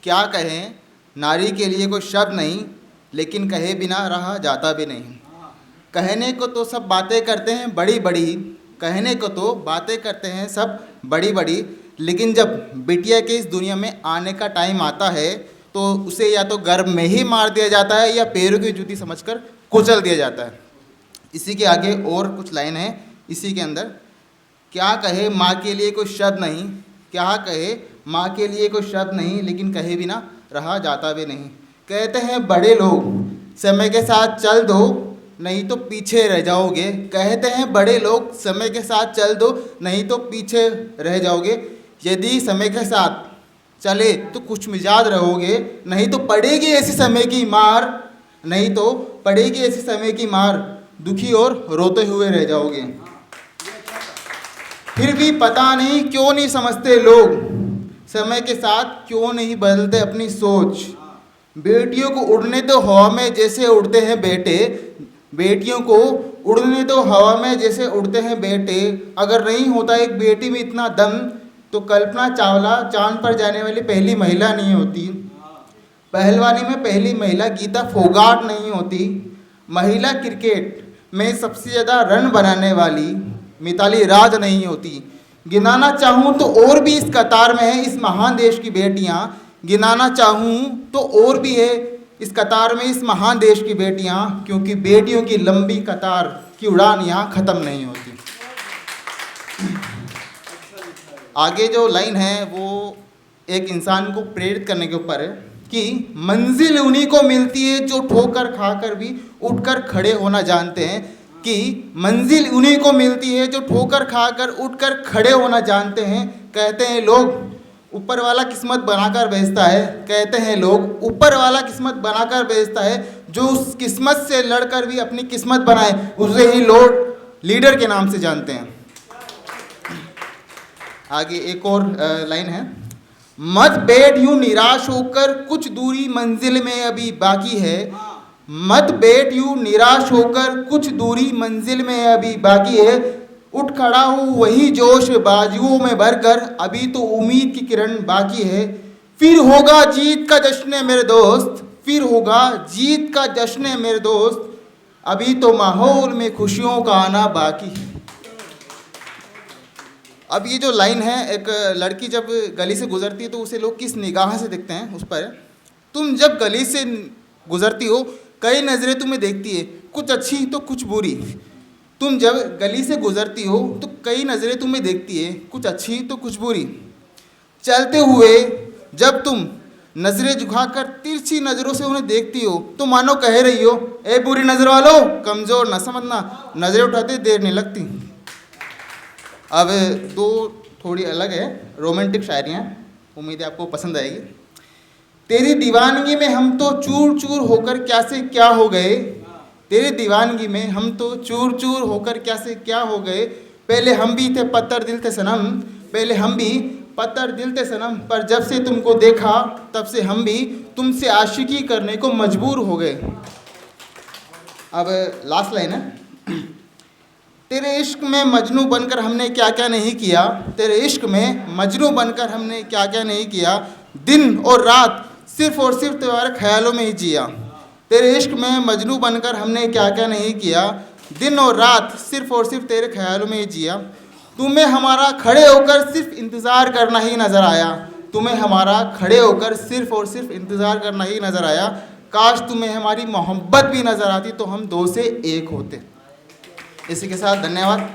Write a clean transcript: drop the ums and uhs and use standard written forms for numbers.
क्या कहें, नारी के लिए कोई शब्द नहीं, लेकिन कहे बिना रहा जाता भी नहीं। कहने को तो सब बातें करते हैं बड़ी बड़ी, कहने को तो बातें करते हैं सब बड़ी बड़ी, लेकिन जब बिटिया के इस दुनिया में आने का टाइम आता है तो उसे या तो गर्भ में ही मार दिया जाता है या पैरों की जूती समझकर कुचल दिया जाता है। इसी के आगे और कुछ लाइन है इसी के अंदर, क्या कहे माँ के लिए कोई शब्द नहीं, क्या कहे माँ के लिए कोई शब्द नहीं, लेकिन कहे बिना रहा जाता भी नहीं। कहते हैं बड़े लोग समय के साथ चल दो, नहीं तो पीछे रह जाओगे। कहते हैं बड़े लोग समय के साथ चल दो, नहीं तो पीछे रह जाओगे। यदि समय के साथ चले तो कुछ मिजाज रहोगे, नहीं तो पड़ेगी ऐसी समय की मार, नहीं तो पड़ेगी ऐसी समय की मार, दुखी और रोते हुए रह जाओगे। फिर भी पता नहीं क्यों नहीं समझते लोग, समय के साथ क्यों नहीं बदलते अपनी सोच। बेटियों को उड़ने दो हवा में जैसे उड़ते हैं बेटे, बेटियों को उड़ने दो हवा में जैसे उड़ते हैं बेटे। अगर नहीं होता एक बेटी में इतना दम तो कल्पना चावला चांद पर जाने वाली पहली महिला नहीं होती, पहलवानी में पहली महिला गीता फोगाट नहीं होती, महिला क्रिकेट में सबसे ज़्यादा रन बनाने वाली मिताली राज नहीं होती। गिनाना चाहूँ तो और भी इस कतार में है इस महान देश की बेटियाँ, गिनाना चाहूँ तो और भी है इस कतार में इस महान देश की बेटियाँ, क्योंकि बेटियों की लंबी कतार की उड़ान यहाँ ख़त्म नहीं होती। आगे जो लाइन है वो एक इंसान को प्रेरित करने के ऊपर है कि मंजिल उन्हीं को मिलती है जो ठोकर खाकर भी उठकर खड़े होना जानते हैं, कि मंजिल उन्हीं को मिलती है जो ठोकर खाकर उठकर खड़े होना जानते हैं। कहते हैं लोग ऊपर वाला किस्मत बनाकर भेजता है, कहते हैं लोग ऊपर वाला किस्मत बनाकर भेजता है, जो उस किस्मत से लड़कर भी अपनी किस्मत बनाए उसे ही लोग लीडर के नाम से जानते हैं। आगे एक और लाइन है, मत बैठ यूं निराश होकर कुछ दूरी मंजिल में अभी बाकी है, मत बैठ यूं निराश होकर कुछ दूरी मंजिल में अभी बाकी है। उठ खड़ा हूँ वही जोश बाजुओं में भरकर, अभी तो उम्मीद की किरण बाकी है। फिर होगा जीत का जश्न मेरे दोस्त, फिर होगा जीत का जश्न मेरे दोस्त, अभी तो माहौल में खुशियों का आना बाकी है। अब ये जो लाइन है, एक लड़की जब गली से गुजरती है तो उसे लोग किस निगाह से देखते हैं उस पर। तुम जब गली से गुजरती हो कई नज़रें तुम्हें देखती है, कुछ अच्छी तो कुछ बुरी। तुम जब गली से गुजरती हो तो कई नज़रें तुम्हें देखती है, कुछ अच्छी तो कुछ बुरी। चलते हुए जब तुम नज़रें झुकाकर तिरछी नज़रों से उन्हें देखती हो तो मानो कह रही हो, ए बुरी नज़र वालों कमज़ोर न समझना, नज़रें उठाते देर नहीं लगती। अब दो थोड़ी अलग है रोमांटिक शायरियाँ, उम्मीद है आपको पसंद आएगी। तेरी दीवानगी में हम तो चूर चूर होकर क्या से क्या हो गए, तेरी दीवानगी में हम तो चूर चूर होकर क्या से क्या हो गए। पहले हम भी थे पत्थर दिल थे सनम, पहले हम भी पत्थर दिल थे सनम, पर जब से तुमको देखा तब से हम भी तुमसे आशिकी करने को मजबूर हो गए। अब लास्ट लाइन है, तेरे इश्क में मजनू बनकर हमने क्या क्या नहीं किया, तेरे इश्क में मजनू बनकर हमने क्या क्या नहीं किया। दिन और रात सिर्फ और सिर्फ तुम्हारे ख्यालों में ही जिया, तेरे इश्क में मजनू बनकर हमने क्या क्या नहीं किया। दिन और रात सिर्फ और सिर्फ तेरे ख्यालों में ही जिया। तुम्हें हमारा खड़े होकर सिर्फ इंतज़ार करना ही नज़र आया, तुम्हें हमारा खड़े होकर सिर्फ और सिर्फ इंतज़ार करना ही नज़र आया। काश तुम्हें हमारी मोहब्बत भी नज़र आती तो हम दो से एक होते। इसी के साथ धन्यवाद।